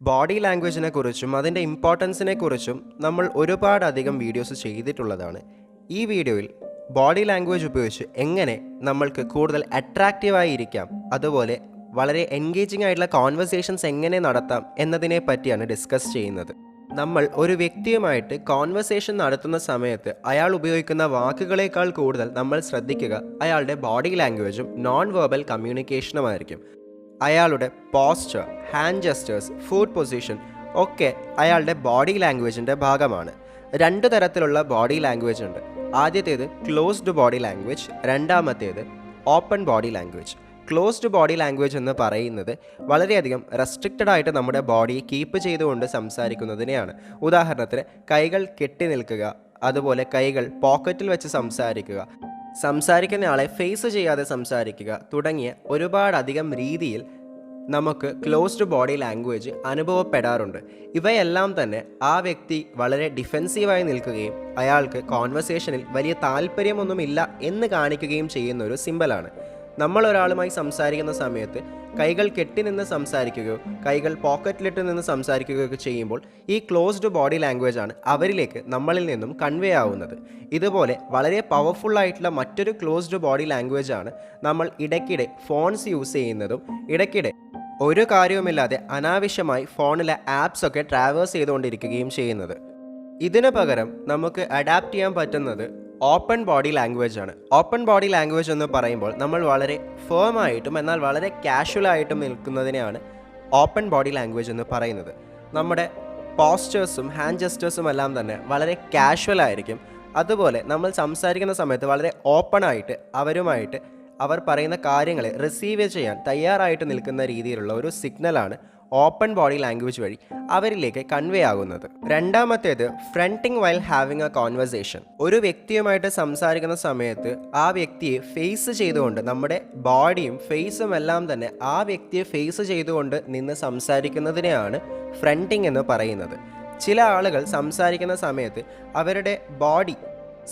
Body ലാംഗ്വേജിനെ കുറിച്ചും അതിൻ്റെ ഇമ്പോർട്ടൻസിനെ കുറിച്ചും നമ്മൾ ഒരുപാടധികം വീഡിയോസ് ചെയ്തിട്ടുള്ളതാണ്. ഈ വീഡിയോയിൽ ബോഡി ലാംഗ്വേജ് ഉപയോഗിച്ച് എങ്ങനെ നമ്മൾക്ക് കൂടുതൽ അട്രാക്റ്റീവായി ഇരിക്കാം, അതുപോലെ വളരെ എൻഗേജിംഗ് ആയിട്ടുള്ള കോൺവെർസേഷൻസ് എങ്ങനെ നടത്താം എന്നതിനെ പറ്റിയാണ് ഡിസ്കസ് ചെയ്യുന്നത്. നമ്മൾ ഒരു വ്യക്തിയുമായിട്ട് കോൺവെർസേഷൻ നടത്തുന്ന സമയത്ത് അയാൾ ഉപയോഗിക്കുന്ന വാക്കുകളേക്കാൾ കൂടുതൽ നമ്മൾ ശ്രദ്ധിക്കുക അയാളുടെ ബോഡി ലാംഗ്വേജും നോൺ വെർബൽ കമ്മ്യൂണിക്കേഷനുമായിരിക്കും. അയാളുടെ posture, hand gestures, food position ഒക്കെ അയാളുടെ ബോഡി ലാംഗ്വേജിൻ്റെ ഭാഗമാണ്. രണ്ട് തരത്തിലുള്ള ബോഡി ലാംഗ്വേജ് ഉണ്ട്. ആദ്യത്തേത് ക്ലോസ്ഡ് ബോഡി ലാംഗ്വേജ്, രണ്ടാമത്തേത് open body language. Closed body language എന്ന് പറയുന്നത് വളരെയധികം റെസ്ട്രിക്റ്റഡ് ആയിട്ട് നമ്മുടെ ബോഡിയെ കീപ്പ് ചെയ്തുകൊണ്ട് സംസാരിക്കുന്നതിനെയാണ്. ഉദാഹരണത്തിന് കൈകൾ കെട്ടി നിൽക്കുക, അതുപോലെ കൈകൾ പോക്കറ്റിൽ വെച്ച് സംസാരിക്കുക, സംസാരിക്കുന്ന ആളെ ഫേസ് ചെയ്യാതെ സംസാരിക്കുക തുടങ്ങിയ ഒരുപാടധികം രീതിയിൽ നമുക്ക് ക്ലോസ്ഡ് ബോഡി ലാംഗ്വേജ് അനുഭവപ്പെടാറുണ്ട്. ഇവയെല്ലാം തന്നെ ആ വ്യക്തി വളരെ ഡിഫെൻസീവായി നിൽക്കുകയും അയാൾക്ക് കോൺവെർസേഷനിൽ വലിയ താല്പര്യമൊന്നുമില്ല എന്ന് കാണിക്കുകയും ചെയ്യുന്ന ഒരു സിമ്പലാണ്. നമ്മൾ ഒരാളുമായി സംസാരിക്കുന്ന സമയത്ത് കൈകൾ കെട്ടി നിന്ന് സംസാരിക്കുകയോ കൈകൾ പോക്കറ്റിലിട്ട് നിന്ന് സംസാരിക്കുകയൊക്കെ ചെയ്യുമ്പോൾ ഈ ക്ലോസ്ഡ് ബോഡി ലാംഗ്വേജാണ് അവരിലേക്ക് നമ്മളിൽ നിന്നും കൺവേ ആവുന്നത്. ഇതുപോലെ വളരെ പവർഫുള്ളായിട്ടുള്ള മറ്റൊരു ക്ലോസ്ഡ് ബോഡി ലാംഗ്വേജാണ് നമ്മൾ ഇടയ്ക്കിടെ ഫോൺസ് യൂസ് ചെയ്യുന്നതും ഇടയ്ക്കിടെ ഒരു കാര്യവുമില്ലാതെ അനാവശ്യമായി ഫോണിലെ ആപ്സ് ഒക്കെ ട്രാവേഴ്സ് ചെയ്തുകൊണ്ടിരിക്കുകയും ചെയ്യുന്നത്. ഇതിനു പകരം നമുക്ക് അഡാപ്റ്റ് ചെയ്യാൻ പറ്റുന്നത് ഓപ്പൺ ബോഡി ലാംഗ്വേജ് ആണ്. ഓപ്പൺ ബോഡി ലാംഗ്വേജ് എന്ന് പറയുമ്പോൾ നമ്മൾ വളരെ ഫേമായിട്ടും എന്നാൽ വളരെ കാഷ്വലായിട്ടും നിൽക്കുന്നതിനെയാണ് ഓപ്പൺ ബോഡി ലാംഗ്വേജ് എന്ന് പറയുന്നത്. നമ്മുടെ പോസ്റ്റേഴ്സും ഹാൻഡ് ജെസ്റ്റേഴ്സും എല്ലാം തന്നെ വളരെ കാഷ്വലായിരിക്കും. അതുപോലെ നമ്മൾ സംസാരിക്കുന്ന സമയത്ത് വളരെ ഓപ്പണായിട്ട് അവരുമായിട്ട് അവർ പറയുന്ന കാര്യങ്ങളെ റിസീവ് ചെയ്യാൻ തയ്യാറായിട്ട് നിൽക്കുന്ന രീതിയിലുള്ള ഒരു സിഗ്നലാണ് ഓപ്പൺ ബോഡി ലാംഗ്വേജ് വഴി അവരിലേക്ക് കൺവേ ആകുന്നത്. രണ്ടാമത്തേത് ഫ്രണ്ടിങ് വൈൽ ഹാവിങ് എ കോൺവെർസേഷൻ. ഒരു വ്യക്തിയുമായിട്ട് സംസാരിക്കുന്ന സമയത്ത് ആ വ്യക്തിയെ ഫേസ് ചെയ്തുകൊണ്ട് നമ്മുടെ ബോഡിയും ഫേസും എല്ലാം തന്നെ ആ വ്യക്തിയെ ഫേസ് ചെയ്തുകൊണ്ട് നിന്ന് സംസാരിക്കുന്നതിനെയാണ് ഫ്രണ്ടിങ് എന്ന് പറയുന്നത്. ചില ആളുകൾ സംസാരിക്കുന്ന സമയത്ത് അവരുടെ ബോഡി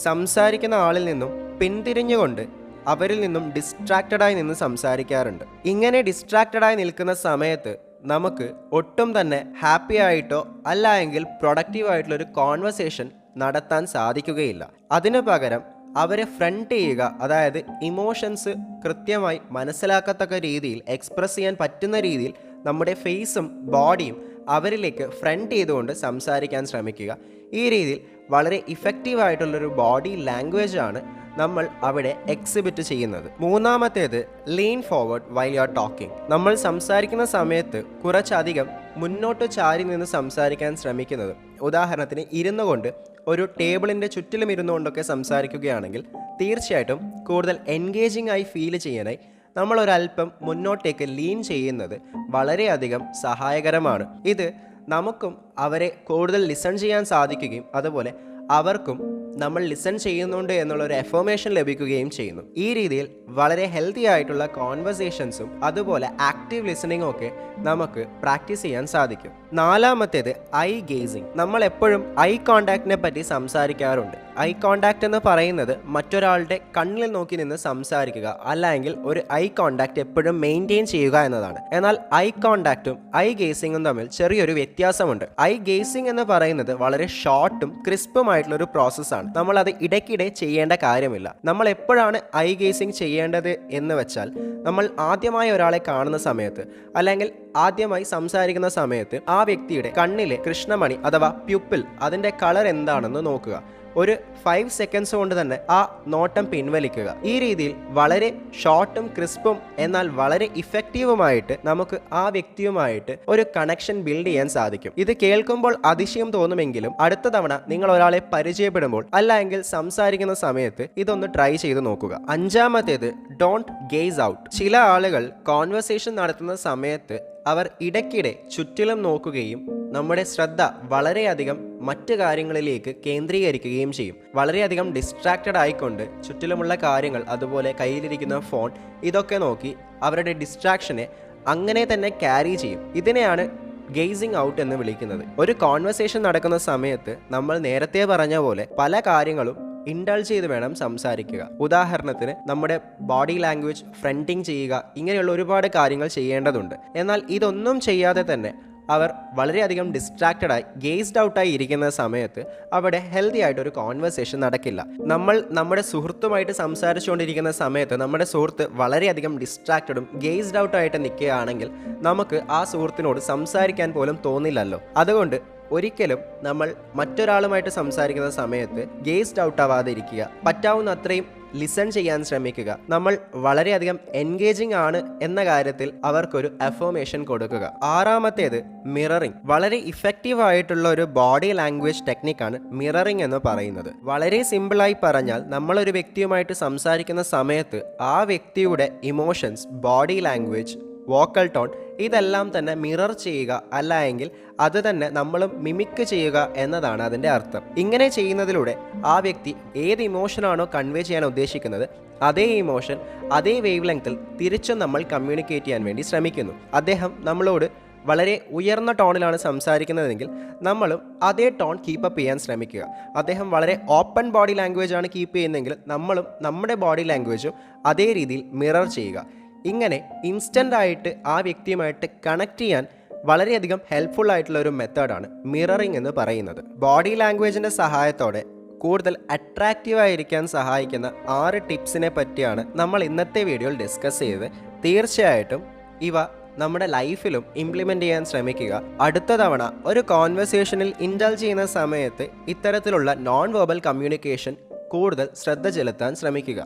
സംസാരിക്കുന്ന ആളിൽ നിന്നും പിന്തിരിഞ്ഞുകൊണ്ട് അവരിൽ നിന്നും ഡിസ്ട്രാക്റ്റഡായി നിന്ന് സംസാരിക്കാറുണ്ട്. ഇങ്ങനെ ഡിസ്ട്രാക്റ്റഡായി നിൽക്കുന്ന സമയത്ത് നമുക്ക് ഒട്ടും തന്നെ ഹാപ്പി ആയിട്ടോ അല്ല എങ്കിൽ പ്രൊഡക്റ്റീവായിട്ടുള്ളൊരു കോൺവെർസേഷൻ നടത്താൻ സാധിക്കുകയില്ല. അതിനു പകരം അവരെ ഫ്രണ്ട് ചെയ്യുക, അതായത് ഇമോഷൻസ് കൃത്യമായി മനസ്സിലാക്കത്തക്ക രീതിയിൽ എക്സ്പ്രസ് ചെയ്യാൻ പറ്റുന്ന രീതിയിൽ നമ്മുടെ ഫേസും ബോഡിയും അവരിലേക്ക് ഫ്രണ്ട് ചെയ്തുകൊണ്ട് സംസാരിക്കാൻ ശ്രമിക്കുക. ഈ രീതിയിൽ വളരെ ഇഫക്റ്റീവായിട്ടുള്ളൊരു ബോഡി ലാംഗ്വേജാണ് നമ്മൾ അവിടെ എക്സിബിറ്റ് ചെയ്യുന്നത്. മൂന്നാമത്തേത് lean forward while you are talking. നമ്മൾ സംസാരിക്കുന്ന സമയത്ത് കുറച്ചധികം മുന്നോട്ട് ചാരി നിന്ന് സംസാരിക്കാൻ ശ്രമിക്കുന്നത്. ഉദാഹരണത്തിന് ഇരുന്നു കൊണ്ട് ഒരു ടേബിളിൻ്റെ ചുറ്റിലും ഇരുന്നുകൊണ്ടൊക്കെ സംസാരിക്കുകയാണെങ്കിൽ തീർച്ചയായിട്ടും കൂടുതൽ എൻഗേജിംഗ് ആയി ഫീൽ ചെയ്യാനായി നമ്മളൊരല്പം മുന്നോട്ടേക്ക് ലീൻ ചെയ്യുന്നത് വളരെയധികം സഹായകരമാണ്. ഇത് നമുക്കും അവരെ കൂടുതൽ ലിസൺ ചെയ്യാൻ സാധിക്കുകയും അതുപോലെ അവർക്കും നമ്മൾ ലിസൺ ചെയ്യുന്നുണ്ട് എന്നുള്ളൊരു എഫർമേഷൻ ലഭിക്കുകയും ചെയ്യുന്നു. ഈ രീതിയിൽ വളരെ ഹെൽത്തി ആയിട്ടുള്ള കോൺവെർസേഷൻസും അതുപോലെ ആക്റ്റീവ് ലിസണിങ്ങും ഒക്കെ നമുക്ക് പ്രാക്ടീസ് ചെയ്യാൻ സാധിക്കും. നാലാമത്തേത് ഐ ഗേസിങ്. നമ്മൾ എപ്പോഴും ഐ കോണ്ടാക്റ്റിനെ പറ്റി സംസാരിക്കാറുണ്ട്. ഐ കോണ്ടാക്റ്റ് എന്ന് പറയുന്നത് മറ്റൊരാളുടെ കണ്ണിൽ നോക്കി നിന്ന് സംസാരിക്കുക, അല്ലെങ്കിൽ ഒരു ഐ കോണ്ടാക്റ്റ് എപ്പോഴും മെയിൻറ്റെയിൻ ചെയ്യുക എന്നതാണ്. എന്നാൽ ഐ കോണ്ടാക്റ്റും ഐ ഗേസിങ്ങും തമ്മിൽ ചെറിയൊരു വ്യത്യാസമുണ്ട്. ഐ ഗേസിങ് എന്ന് പറയുന്നത് വളരെ ഷോർട്ടും ക്രിസ്പുമായിട്ടുള്ള ഒരു പ്രോസസ്സാണ്. നമ്മൾ അത് ഇടയ്ക്കിടെ ചെയ്യേണ്ട കാര്യമില്ല. നമ്മൾ എപ്പോഴാണ് ഐ ഗേസിങ് ചെയ്യേണ്ടത് എന്ന് വെച്ചാൽ, നമ്മൾ ആദ്യമായി ഒരാളെ കാണുന്ന സമയത്ത് അല്ലെങ്കിൽ ആദ്യമായി സംസാരിക്കുന്ന സമയത്ത് ആ വ്യക്തിയുടെ കണ്ണിലെ കൃഷ്ണമണി അഥവാ പ്യൂപ്പിൾ അതിൻ്റെ കളർ എന്താണെന്ന് നോക്കുക. ഒരു 5 സെക്കൻഡ്സ് കൊണ്ട് തന്നെ ആ നോട്ടം പിൻവലിക്കുക. ഈ രീതിയിൽ വളരെ ഷോർട്ടും ക്രിസ്പും എന്നാൽ വളരെ ഇഫക്റ്റീവുമായിട്ട് നമുക്ക് ആ വ്യക്തിയുമായിട്ട് ഒരു കണക്ഷൻ ബിൽഡ് ചെയ്യാൻ സാധിക്കും. ഇത് കേൾക്കുമ്പോൾ അതിശയം തോന്നുമെങ്കിലും അടുത്ത തവണ നിങ്ങൾ ഒരാളെ പരിചയപ്പെടുമ്പോൾ അല്ലെങ്കിൽ സംസാരിക്കുന്ന സമയത്ത് ഇതൊന്ന് ട്രൈ ചെയ്ത് നോക്കുക. അഞ്ചാമത്തേത് ഡോണ്ട് ഗേസ് ഔട്ട്. ചില ആളുകൾ കോൺവെർസേഷൻ നടത്തുന്ന സമയത്ത് അവർ ഇടയ്ക്കിടെ ചുറ്റിലും നോക്കുകയും നമ്മുടെ ശ്രദ്ധ വളരെയധികം മറ്റ് കാര്യങ്ങളിലേക്ക് കേന്ദ്രീകരിക്കുകയും ചെയ്യും. വളരെയധികം ഡിസ്ട്രാക്റ്റഡ് ആയിക്കൊണ്ട് ചുറ്റിലുമുള്ള കാര്യങ്ങൾ, അതുപോലെ കയ്യിലിരിക്കുന്ന ഫോൺ, ഇതൊക്കെ നോക്കി അവരുടെ ഡിസ്ട്രാക്ഷനെ അങ്ങനെ തന്നെ ക്യാരി ചെയ്യും. ഇതിനെയാണ് ഗെയ്സിങ് ഔട്ട് എന്ന് വിളിക്കുന്നത്. ഒരു കോൺവെർസേഷൻ നടക്കുന്ന സമയത്ത് നമ്മൾ നേരത്തെ പറഞ്ഞ പോലെ പല കാര്യങ്ങളും ഇൻഡൾജ് ചെയ്ത് വേണം സംസാരിക്കുക. ഉദാഹരണത്തിന് നമ്മുടെ ബോഡി ലാംഗ്വേജ് ഫ്രണ്ടിങ് ചെയ്യുക, ഇങ്ങനെയുള്ള ഒരുപാട് കാര്യങ്ങൾ ചെയ്യേണ്ടതുണ്ട്. എന്നാൽ ഇതൊന്നും ചെയ്യാതെ തന്നെ അവർ വളരെയധികം ഡിസ്ട്രാക്റ്റഡായി ഗേസ്ഡ് ഔട്ടായി ഇരിക്കുന്ന സമയത്ത് അവിടെ ഹെൽത്തി ആയിട്ടൊരു കോൺവെർസേഷൻ നടക്കില്ല. നമ്മൾ നമ്മുടെ സുഹൃത്തുമായിട്ട് സംസാരിച്ചുകൊണ്ടിരിക്കുന്ന സമയത്ത് നമ്മുടെ സുഹൃത്ത് വളരെയധികം ഡിസ്ട്രാക്റ്റഡും ഗേസ്ഡ് ഔട്ടായിട്ട് നിൽക്കുകയാണെങ്കിൽ നമുക്ക് ആ സുഹൃത്തിനോട് സംസാരിക്കാൻ പോലും തോന്നില്ലല്ലോ. അതുകൊണ്ട് ഒരിക്കലും നമ്മൾ മറ്റൊരാളുമായിട്ട് സംസാരിക്കുന്ന സമയത്ത് ഗേസ്ഡ് ഔട്ട് ആവാതെ ഇരിക്കുക. പറ്റാവുന്ന അത്രയും ലിസൺ ചെയ്യാൻ ശ്രമിക്കുക. നമ്മൾ വളരെയധികം എൻഗേജിങ് ആണ് എന്ന കാര്യത്തിൽ അവർക്കൊരു അഫർമേഷൻ കൊടുക്കുക. ആറാമത്തേത് മിററിംഗ്. വളരെ ഇഫക്റ്റീവ് ആയിട്ടുള്ള ഒരു ബോഡി ലാംഗ്വേജ് ടെക്നിക്കാണ് മിററിംഗ് എന്ന് പറയുന്നത്. വളരെ സിമ്പിളായി പറഞ്ഞാൽ നമ്മളൊരു വ്യക്തിയുമായിട്ട് സംസാരിക്കുന്ന സമയത്ത് ആ വ്യക്തിയുടെ emotions, body language, vocal tone ഇതെല്ലാം തന്നെ മിറർ ചെയ്യുക, അല്ല എങ്കിൽ അത് തന്നെ നമ്മളും മിമിക്ക് ചെയ്യുക എന്നതാണ് അതിൻ്റെ അർത്ഥം. ഇങ്ങനെ ചെയ്യുന്നതിലൂടെ ആ വ്യക്തി ഏത് ഇമോഷനാണോ കൺവേ ചെയ്യാൻ ഉദ്ദേശിക്കുന്നത് അതേ ഇമോഷൻ അതേ വേവ് ലെങ്ത്തിൽ തിരിച്ചും നമ്മൾ കമ്മ്യൂണിക്കേറ്റ് ചെയ്യാൻ വേണ്ടി ശ്രമിക്കുന്നു. അദ്ദേഹം നമ്മളോട് വളരെ ഉയർന്ന ടോണിലാണ് സംസാരിക്കുന്നതെങ്കിൽ നമ്മളും അതേ ടോൺ കീപ്പപ്പ് ചെയ്യാൻ ശ്രമിക്കുക. അദ്ദേഹം വളരെ ഓപ്പൺ ബോഡി ലാംഗ്വേജ് ആണ് കീപ്പ് ചെയ്യുന്നതെങ്കിൽ നമ്മളും നമ്മുടെ ബോഡി ലാംഗ്വേജും അതേ രീതിയിൽ മിറർ ചെയ്യുക. ഇങ്ങനെ ഇൻസ്റ്റൻ്റ് ആയിട്ട് ആ വ്യക്തിയുമായിട്ട് കണക്ട് ചെയ്യാൻ വളരെയധികം ഹെൽപ്ഫുൾ ആയിട്ടുള്ള ഒരു മെത്തേഡാണ് മിററിംഗ് എന്ന് പറയുന്നത്. ബോഡി ലാംഗ്വേജിൻ്റെ സഹായത്തോടെ കൂടുതൽ അട്രാക്റ്റീവായിരിക്കാൻ സഹായിക്കുന്ന 6 ടിപ്സിനെ പറ്റിയാണ് നമ്മൾ ഇന്നത്തെ വീഡിയോയിൽ ഡിസ്കസ് ചെയ്തത്. തീർച്ചയായിട്ടും ഇവ നമ്മുടെ ലൈഫിലും ഇംപ്ലിമെൻ്റ് ചെയ്യാൻ ശ്രമിക്കുക. അടുത്ത തവണ ഒരു കോൺവെർസേഷനിൽ ഇൻഡൾജ് ചെയ്യുന്ന സമയത്ത് ഇത്തരത്തിലുള്ള നോൺ വെർബൽ കമ്മ്യൂണിക്കേഷൻ കൂടുതൽ ശ്രദ്ധ ചെലുത്താൻ ശ്രമിക്കുക.